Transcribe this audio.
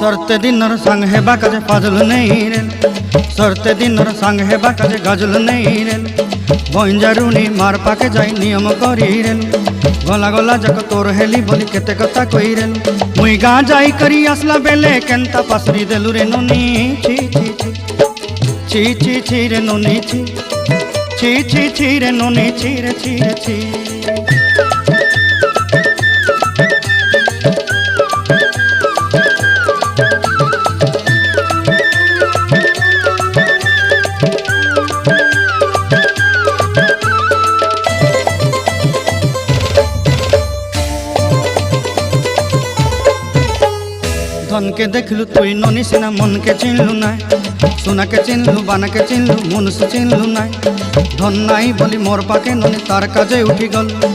सरते दिनर संग हेबा काजे फाजल नहीं रेल सरते दिनर संग हेबा काजे गाजल नहीं रेल बंजारुनी मार पाके जाई नियम करी रेल गला गला जक तोर हेली बोली केते कथा कई रेल मुई गाँ जाई करी आसला बेले केंता पासरी देलु रे नोनी छी छी छी छी छी छी रे नोनी छी छी छी छी रे नोनी छी रे छी रे छी। धन के देखलु तुई नोनी सिना मन के चिन्हलु नाय सोना के चिन्हलु बाना के चिन्हलु मुनुष चिन्हलु नाय धन नाई बोली मोर पाके नोनी तार काजे उठी गल।